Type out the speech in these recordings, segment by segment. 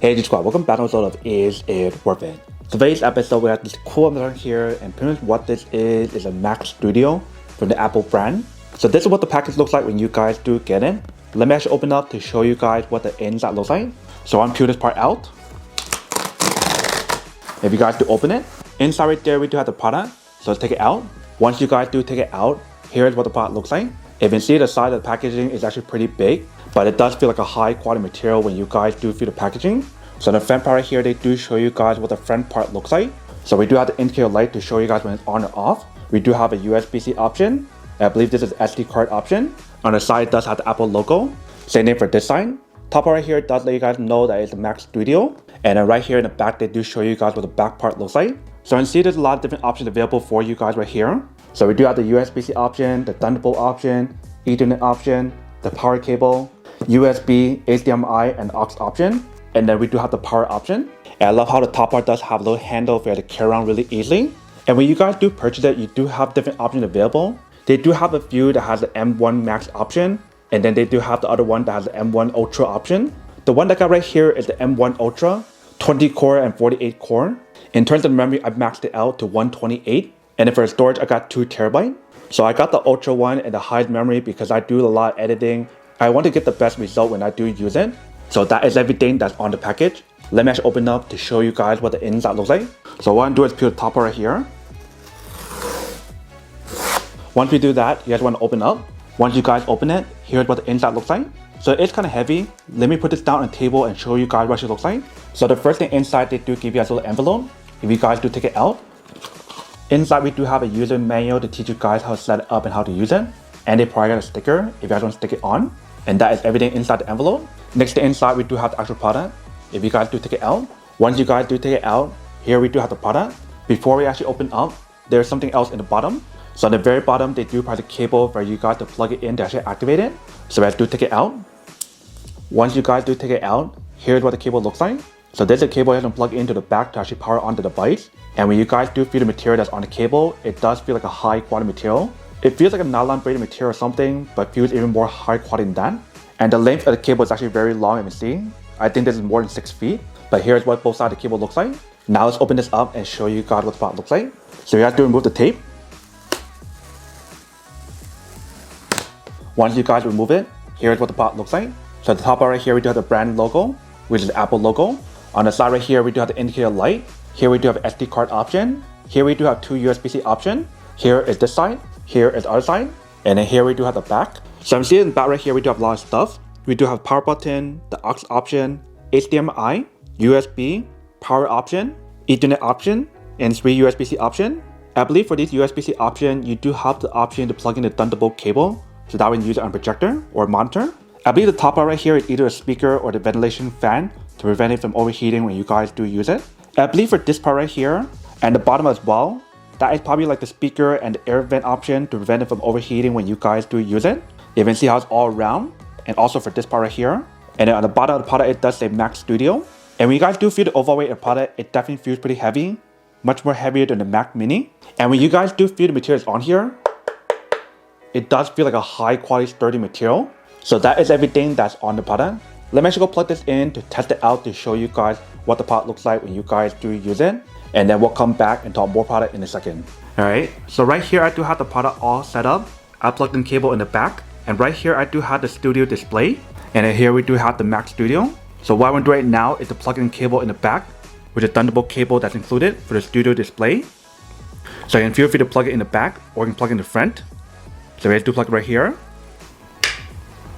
Hey G Squad, welcome back to an episode of Is It Worth It? Today's episode we have this cool episode here, and pretty much what this is a Mac Studio from the Apple brand. So this is what the package looks like when you guys do get it. Let me actually open up to show you guys what the inside looks like. So I'm peel this part out. If you guys do open it, inside right there we do have the product. So let's take it out. Once you guys do take it out, here's what the product looks like. If you can see the size of the packaging is actually pretty big, but it does feel like a high quality material when you guys do feel the packaging. So the front part right here, they do show you guys what the front part looks like. So we do have the indicator light to show you guys when it's on or off. We do have a USB-C option. I believe this is SD card option. On the side, it does have the Apple logo. Same name for this side. Top part right here does let you guys know that it's a Mac Studio. And then right here in the back, they do show you guys what the back part looks like. So you can see there's a lot of different options available for you guys right here. So we do have the USB-C option, the Thunderbolt option, Ethernet option, the power cable, USB, HDMI, and aux option. And then we do have the power option. And I love how the top part does have a little handle for you to carry around really easily. And when you guys do purchase it, you do have different options available. They do have a few that has the M1 Max option. And then they do have the other one that has the M1 Ultra option. The one that I got right here is the M1 Ultra, 20 core and 48 core. In terms of memory, I've maxed it out to 128. And then for storage, I got 2 TB. So I got the Ultra one and the highest memory because I do a lot of editing. I want to get the best result when I do use it. So that is everything that's on the package. Let me actually open up to show you guys what the inside looks like. So what I'm doing is peel the top part right here. Once we do that, you guys want to open up. Once you guys open it, here's what the inside looks like. So it's kind of heavy. Let me put this down on the table and show you guys what it looks like. So the first thing inside, they do give you a little envelope. If you guys do take it out, inside we do have a user manual to teach you guys how to set it up and how to use it. And they probably got a sticker if you guys want to stick it on. And that is everything inside the envelope. Next to inside, we do have the actual product. If you guys do take it out, once you guys do take it out, here we do have the product. Before we actually open up, there's something else in the bottom. So on the very bottom, they do provide a cable for you guys to plug it in to actually activate it. So we have to take it out. Once you guys do take it out, here's what the cable looks like. So this is a cable you have to plug into the back to actually power on the device. And when you guys do feel the material that's on the cable, it does feel like a high quality material. It feels like a nylon braided material or something, but feels even more high quality than that. And the length of the cable is actually very long, as you can see. I think this is more than 6 feet, but here's what both sides of the cable looks like. Now let's open this up and show you guys what the part looks like. So you have to remove the tape. Once you guys remove it, here's what the part looks like. So at the top right here, we do have the brand logo, which is the Apple logo. On the side right here, we do have the indicator light. Here we do have SD card option. Here we do have 2 USB-C option. Here is this side. Here is the other side. And then here we do have the back. So I'm seeing in the back right here, we do have a lot of stuff. We do have power button, the aux option, HDMI, USB, power option, Ethernet option, and 3 USB-C option. I believe for this USB-C option, you do have the option to plug in the Thunderbolt cable. So that way you can use it on projector or monitor. I believe the top part right here is either a speaker or the ventilation fan to prevent it from overheating when you guys do use it. I believe for this part right here and the bottom as well, that is probably like the speaker and the air vent option to prevent it from overheating when you guys do use it. You can see how it's all around, and also for this part right here. And then on the bottom of the product, it does say Mac Studio. And when you guys do feel the overall weight of the product, it definitely feels pretty heavy, much more heavier than the Mac Mini. And when you guys do feel the materials on here, it does feel like a high quality sturdy material. So that is everything that's on the product. Let me actually go plug this in to test it out to show you guys what the product looks like when you guys do use it. And then we'll come back and talk more product in a second. Alright, so right here I do have the product all set up. I plugged in cable in the back. And right here I do have the studio display. And then here we do have the Mac Studio. So what I'm doing right now is to plug in cable in the back with the Thunderbolt cable that's included for the studio display. So you can feel free to plug it in the back or you can plug in the front. So we have to plug it right here.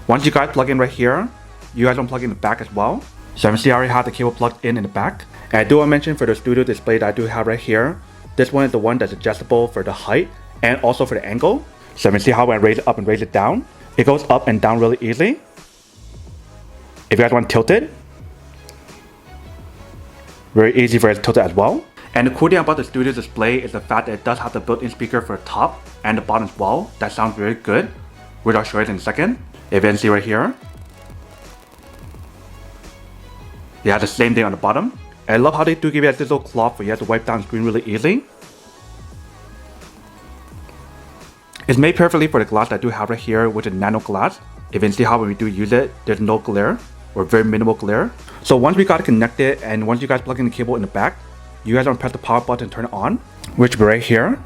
Once you guys plug in right here, you guys want to plug in the back as well. So you can see I already have the cable plugged in the back. And I do want to mention for the studio display that I do have right here, this one is the one that's adjustable for the height and also for the angle. So you can see how when I raise it up and raise it down, it goes up and down really easily. If you guys want to tilt it, very easy for it to tilt it as well. And the cool thing about the studio display is the fact that it does have the built-in speaker for the top and the bottom as well. That sounds very good, which I'll show you in a second. If you can see right here, you have the same thing on the bottom. And I love how they do give you this little cloth where you have to wipe down the screen really easily. It's made perfectly for the glass that I do have right here, which is nano glass. If you can see how when we do use it, there's no glare. or very minimal glare. So once we got it connected and once you guys plug in the cable in the back, you guys want to press the power button and turn it on, which will be right here.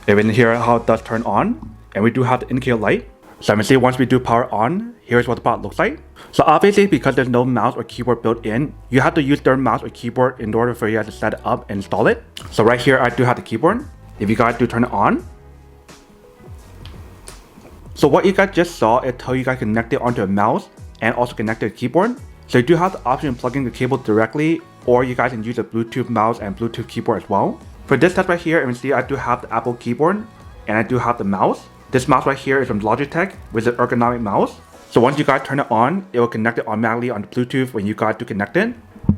And in here how it does turn on, and we do have the indicator light. So I'm gonna see once we do power on, here's what the product looks like. So obviously because there's no mouse or keyboard built in, you have to use their mouse or keyboard in order for you guys to set it up and install it. So right here I do have the keyboard. If you guys do turn it on. So what you guys just saw, it tells you guys connect it onto a mouse and also connect to a keyboard. So you do have the option of plugging the cable directly, or you guys can use a Bluetooth mouse and Bluetooth keyboard as well. For this test right here, you can see I do have the Apple keyboard and I do have the mouse. This mouse right here is from Logitech with an ergonomic mouse. So once you guys turn it on, it will connect it automatically on the Bluetooth when you guys do connect it. You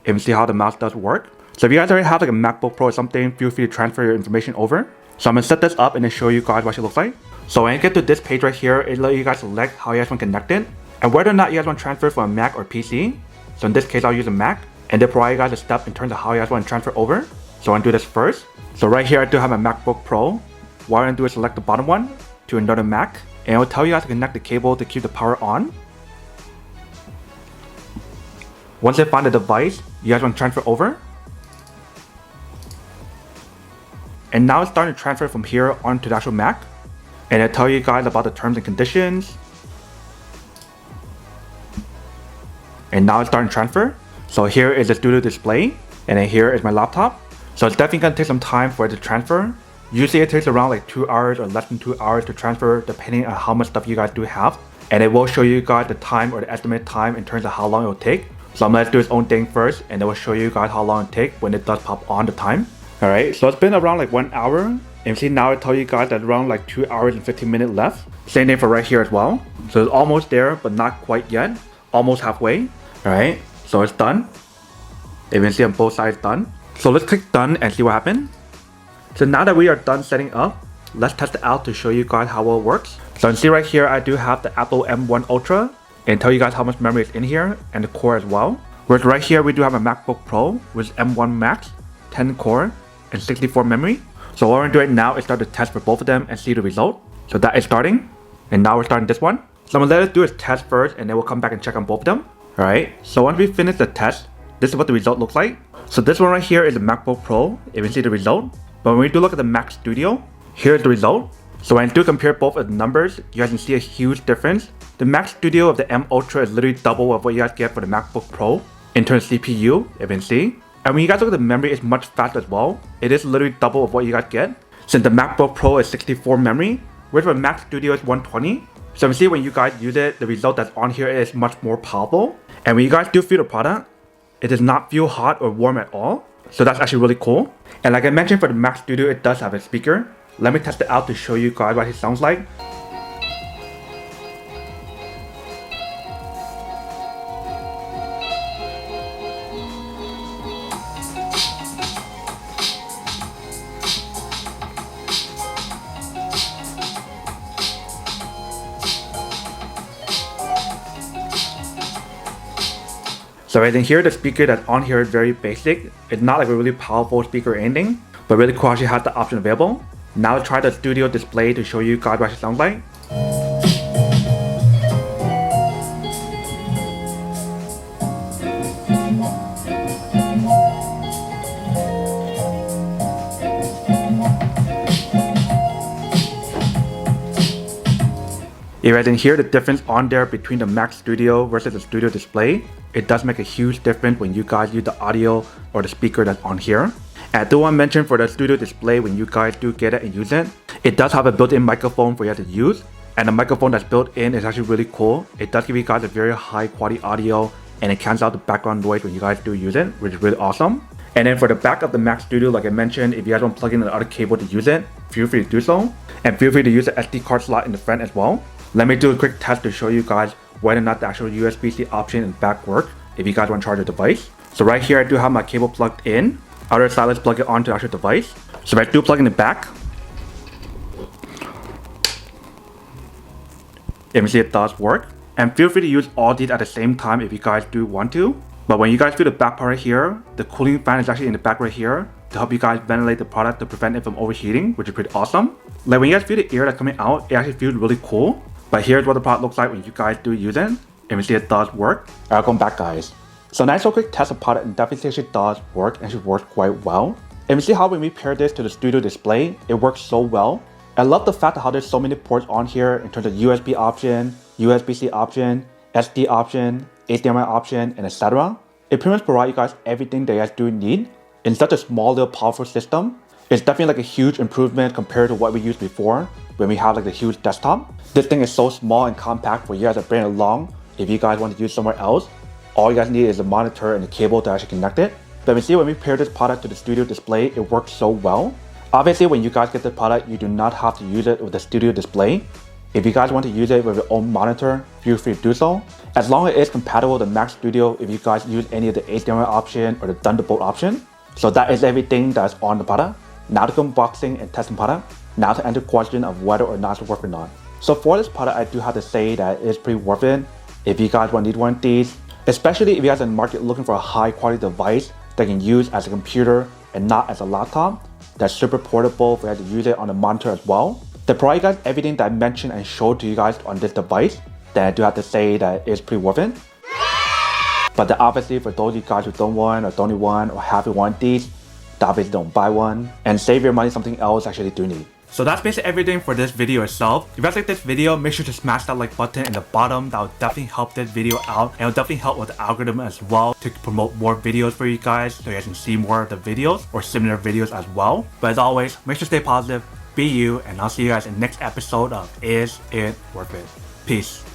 can see how the mouse does work. So if you guys already have like a MacBook Pro or something, feel free to transfer your information over. So I'm gonna set this up and then show you guys what it looks like. So when you get to this page right here, it lets you guys select how you guys want to connect it and whether or not you guys want to transfer from a Mac or PC. So in this case, I'll use a Mac, and they provide you guys a step in terms of how you guys want to transfer over. So I'm gonna do this first. So right here, I do have my MacBook Pro. What I'm gonna do is select the bottom one to another Mac, and it will tell you guys to connect the cable to keep the power on. Once you find the device you guys want to transfer over, and now it's starting to transfer from here onto the actual Mac, and it'll tell you guys about the terms and conditions. And now it's starting to transfer. So here is the studio display, and then here is my laptop. So it's definitely gonna take some time for it to transfer. Usually it takes around like 2 hours or less than 2 hours to transfer depending on how much stuff you guys do have. And it will show you guys the time or the estimated time in terms of how long it will take. So I'm gonna do its own thing first, and it will show you guys how long it takes when it does pop on the time. Alright, so it's been around like 1 hour. And see now it tells you guys that around like 2 hours and 15 minutes left. Same thing for right here as well. So it's almost there, but not quite yet. Almost halfway. Alright, so it's done. You can see on both sides done. So let's click done and see what happens. So now that we are done setting up, let's test it out to show you guys how well it works. So you can see right here, I do have the Apple M1 Ultra and tell you guys how much memory is in here and the core as well. Whereas right here, we do have a MacBook Pro with M1 Max, 10 core and 64 memory. So what we're going to do now is start the test for both of them and see the result. So that is starting. And now we're starting this one. So I'm going to let us do a test first and then we'll come back and check on both of them. Alright, so once we finish the test, this is what the result looks like. So this one right here is a MacBook Pro. You can see the result. But when we do look at the Mac Studio, here's the result. So when I do compare both of the numbers, you guys can see a huge difference. The Mac Studio of the M Ultra is literally double of what you guys get for the MacBook Pro in terms of CPU, you can see. And when you guys look at the memory, it's much faster as well. It is literally double of what you guys get. Since the MacBook Pro is 64 memory, whereas the Mac Studio is 120. So you see when you guys use it, the result that's on here is much more powerful. And when you guys do feel the product, it does not feel hot or warm at all. So that's actually really cool. And like I mentioned for the Mac Studio, it does have a speaker. Let me test it out to show you guys what it sounds like. So right in here, the speaker that's on here is very basic. It's not like a really powerful speaker or anything, but really cool actually has the option available. Now try the studio display to show you guys what it sounds like. You guys can hear the difference on there between the Mac Studio versus the Studio Display. It does make a huge difference when you guys use the audio or the speaker that's on here. And I do want to mention for the Studio Display, when you guys do get it and use it, it does have a built-in microphone for you to use. And the microphone that's built in is actually really cool. It does give you guys a very high quality audio, and it cancels out the background noise when you guys do use it, which is really awesome. And then for the back of the Mac Studio, like I mentioned, if you guys want to plug in another cable to use it, feel free to do so. And feel free to use the SD card slot in the front as well. Let me do a quick test to show you guys whether or not the actual USB-C option in the back work if you guys want to charge your device. So right here, I do have my cable plugged in. Other side, let's plug it onto the actual device. So if I do plug in the back, you can see it does work. And feel free to use all these at the same time if you guys do want to. But when you guys feel the back part right here, the cooling fan is actually in the back right here to help you guys ventilate the product to prevent it from overheating, which is pretty awesome. Like when you guys feel the air that's coming out, it actually feels really cool. But here's what the product looks like when you guys do use it, and we see it does work. Welcome back, guys. So nice real quick test of product, and definitely actually does work and actually works quite well. And we see how when we pair this to the studio display, it works so well. I love the fact of how there's so many ports on here in terms of USB option, USB-C option, SD option, HDMI option, and etc. It pretty much provides you guys everything that you guys do need in such a small little powerful system. It's definitely like a huge improvement compared to what we used before when we had like the huge desktop. This thing is so small and compact for you guys to bring it along if you guys want to use somewhere else. All you guys need is a monitor and a cable to actually connect it. But we see when we pair this product to the studio display, it works so well. Obviously, when you guys get the product, you do not have to use it with the studio display. If you guys want to use it with your own monitor, feel free to do so. As long as it is compatible with the Mac Studio, if you guys use any of the HDMI option or the Thunderbolt option. So that is everything that's on the product. Now to unboxing and testing product. Now to answer the question of whether or not it's worth it or not. So for this product, I do have to say that it's pretty worth it. If you guys want to need one of these, especially if you guys are in the market looking for a high quality device that you can use as a computer and not as a laptop, that's super portable for you guys to use it on a monitor as well. They provide you guys everything that I mentioned and showed to you guys on this device, then I do have to say that it's pretty worth it. But then obviously for those of you guys who don't want or don't need one or haven't want these, obviously don't buy one and save your money something else actually do need. So that's basically everything for this video itself. If you guys like this video, make sure to smash that like button in the bottom. That will definitely help this video out, and it will definitely help with the algorithm as well to promote more videos for you guys so you guys can see more of the videos or similar videos as well. But as always, make sure to stay positive, be you, and I'll see you guys in the next episode of Is It Worth It? Peace.